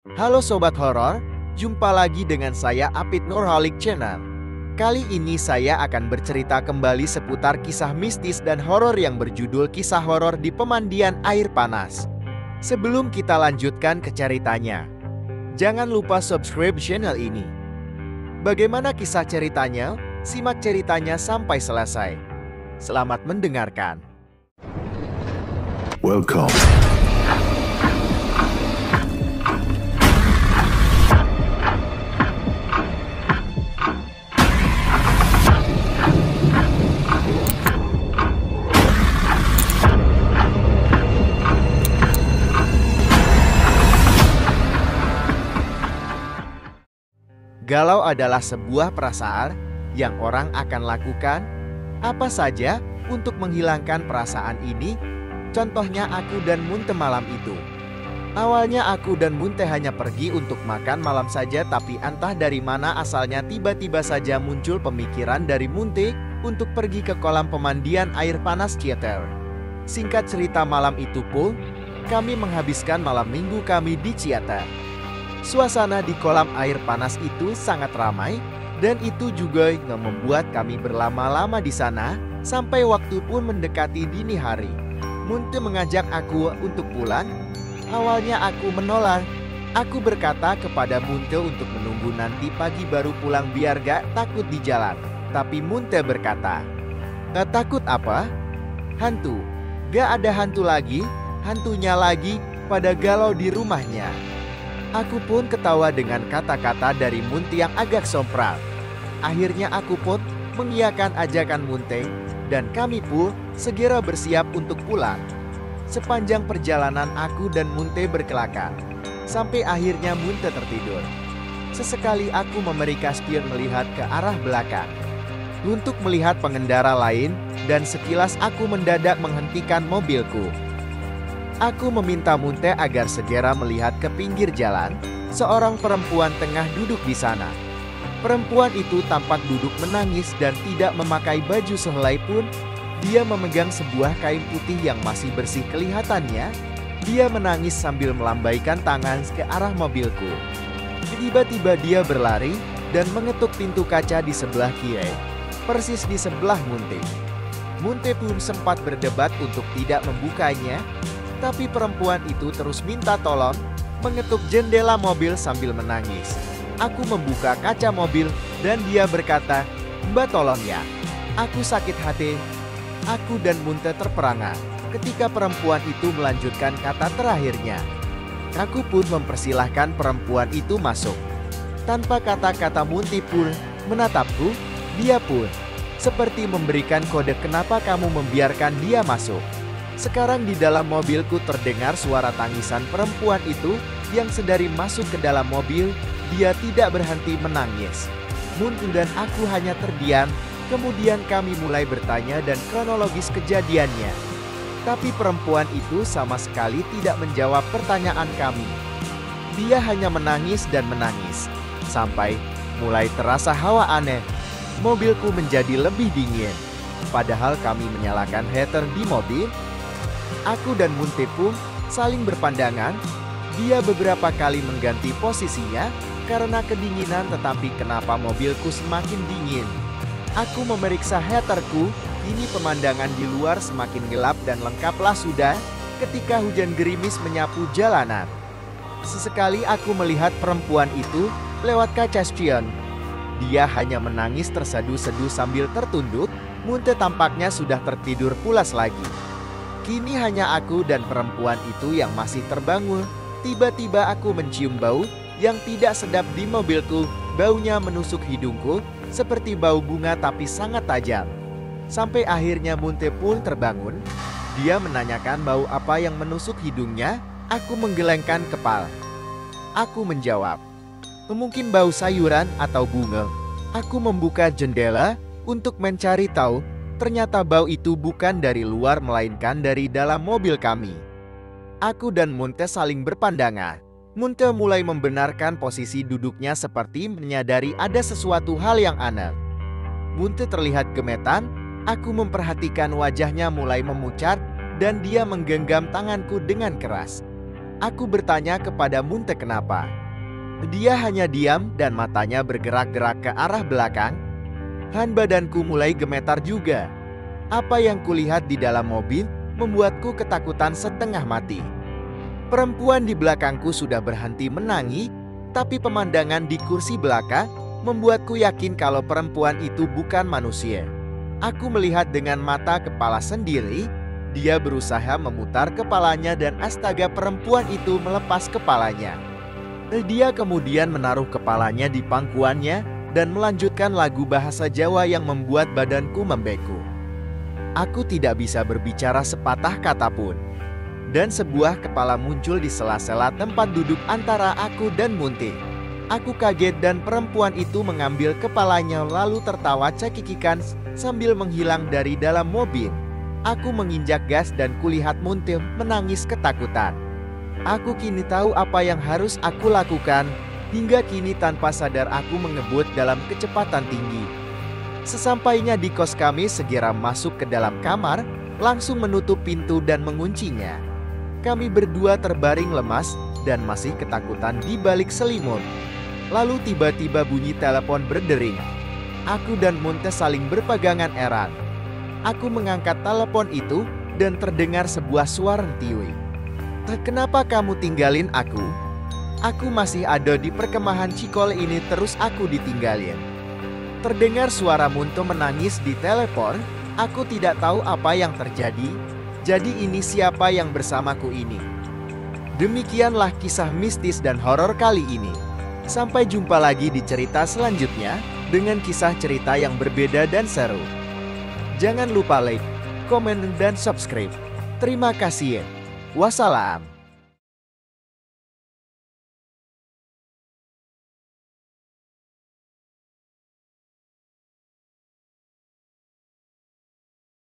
Halo Sobat Horor, jumpa lagi dengan saya Apit Nurholic Channel. Kali ini saya akan bercerita kembali seputar kisah mistis dan horor yang berjudul Kisah Horor di Pemandian Air Panas. Sebelum kita lanjutkan ke ceritanya, jangan lupa subscribe channel ini. Bagaimana kisah ceritanya? Simak ceritanya sampai selesai. Selamat mendengarkan. Welcome. Galau adalah sebuah perasaan yang orang akan lakukan apa saja untuk menghilangkan perasaan ini. Contohnya aku dan Munte malam itu. Awalnya aku dan Munte hanya pergi untuk makan malam saja, tapi entah dari mana asalnya tiba-tiba saja muncul pemikiran dari Munte untuk pergi ke kolam pemandian air panas Ciater. Singkat cerita, malam itu pun kami menghabiskan malam minggu kami di Ciater. Suasana di kolam air panas itu sangat ramai, dan itu juga yang membuat kami berlama-lama di sana sampai waktu pun mendekati dini hari. Munte mengajak aku untuk pulang. Awalnya aku menolak. Aku berkata kepada Munte untuk menunggu nanti pagi baru pulang biar gak takut di jalan. Tapi Munte berkata, "Gak takut apa? Hantu. Gak ada hantu lagi, hantunya lagi pada galau di rumahnya." Aku pun ketawa dengan kata-kata dari Munte yang agak sompral. Akhirnya aku pun mengiyakan ajakan Munte, dan kami pun segera bersiap untuk pulang. Sepanjang perjalanan aku dan Munte berkelakar, sampai akhirnya Munte tertidur. Sesekali aku memberikan spion melihat ke arah belakang untuk melihat pengendara lain, dan sekilas aku mendadak menghentikan mobilku. Aku meminta Munte agar segera melihat ke pinggir jalan. Seorang perempuan tengah duduk di sana. Perempuan itu tampak duduk menangis dan tidak memakai baju sehelai pun. Dia memegang sebuah kain putih yang masih bersih kelihatannya. Dia menangis sambil melambaikan tangan ke arah mobilku. Tiba-tiba dia berlari dan mengetuk pintu kaca di sebelah kiri, persis di sebelah Munte. Munte pun sempat berdebat untuk tidak membukanya, tapi perempuan itu terus minta tolong, mengetuk jendela mobil sambil menangis. Aku membuka kaca mobil dan dia berkata, "Mbak, tolong ya, aku sakit hati." Aku dan Munte terperangah ketika perempuan itu melanjutkan kata terakhirnya. Aku pun mempersilahkan perempuan itu masuk. Tanpa kata-kata Munte pun menatapku. Dia pun seperti memberikan kode, "Kenapa kamu membiarkan dia masuk?" Sekarang di dalam mobilku terdengar suara tangisan perempuan itu yang sedari masuk ke dalam mobil. Dia tidak berhenti menangis. Munte dan aku hanya terdiam. Kemudian kami mulai bertanya dan kronologis kejadiannya. Tapi perempuan itu sama sekali tidak menjawab pertanyaan kami. Dia hanya menangis dan menangis. Sampai mulai terasa hawa aneh. Mobilku menjadi lebih dingin. Padahal kami menyalakan heater di mobil. Aku dan Munte pun saling berpandangan. Dia beberapa kali mengganti posisinya karena kedinginan, tetapi kenapa mobilku semakin dingin? Aku memeriksa heaterku. Kini pemandangan di luar semakin gelap dan lengkaplah sudah ketika hujan gerimis menyapu jalanan. Sesekali aku melihat perempuan itu lewat kaca spion. Dia hanya menangis terseduh-seduh sambil tertunduk. Munte tampaknya sudah tertidur pulas lagi. Kini hanya aku dan perempuan itu yang masih terbangun. Tiba-tiba aku mencium bau yang tidak sedap di mobilku. Baunya menusuk hidungku seperti bau bunga tapi sangat tajam. Sampai akhirnya Munte pun terbangun. Dia menanyakan bau apa yang menusuk hidungnya. Aku menggelengkan kepala. Aku menjawab, "Mungkin bau sayuran atau bunga." Aku membuka jendela untuk mencari tahu. Ternyata bau itu bukan dari luar melainkan dari dalam mobil kami. Aku dan Munte saling berpandangan. Munte mulai membenarkan posisi duduknya seperti menyadari ada sesuatu hal yang aneh. Munte terlihat gemetar. Aku memperhatikan wajahnya mulai memucat dan dia menggenggam tanganku dengan keras. Aku bertanya kepada Munte kenapa. Dia hanya diam dan matanya bergerak-gerak ke arah belakang. Badanku mulai gemetar juga. Apa yang kulihat di dalam mobil membuatku ketakutan setengah mati. Perempuan di belakangku sudah berhenti menangis, tapi pemandangan di kursi belakang membuatku yakin kalau perempuan itu bukan manusia. Aku melihat dengan mata kepala sendiri. Dia berusaha memutar kepalanya dan astaga, perempuan itu melepas kepalanya. Dia kemudian menaruh kepalanya di pangkuannya dan melanjutkan lagu bahasa Jawa yang membuat badanku membeku. Aku tidak bisa berbicara sepatah kata pun. Dan sebuah kepala muncul di sela-sela tempat duduk antara aku dan Munte. Aku kaget dan perempuan itu mengambil kepalanya lalu tertawa cekikikan sambil menghilang dari dalam mobil. Aku menginjak gas dan kulihat Munte menangis ketakutan. Aku kini tahu apa yang harus aku lakukan. Hingga kini tanpa sadar aku mengebut dalam kecepatan tinggi. Sesampainya di kos kami segera masuk ke dalam kamar, langsung menutup pintu dan menguncinya. Kami berdua terbaring lemas dan masih ketakutan di balik selimut. Lalu tiba-tiba bunyi telepon berdering. Aku dan Munte saling berpegangan erat. Aku mengangkat telepon itu dan terdengar sebuah suara tiwi. Kenapa kamu tinggalin aku? Aku masih ada di perkemahan Cikole ini terus aku ditinggalin. Terdengar suara Munte menangis di telepon. Aku tidak tahu apa yang terjadi. Jadi ini siapa yang bersamaku ini? Demikianlah kisah mistis dan horor kali ini. Sampai jumpa lagi di cerita selanjutnya dengan kisah cerita yang berbeda dan seru. Jangan lupa like, komen, dan subscribe. Terima kasih. Wassalam.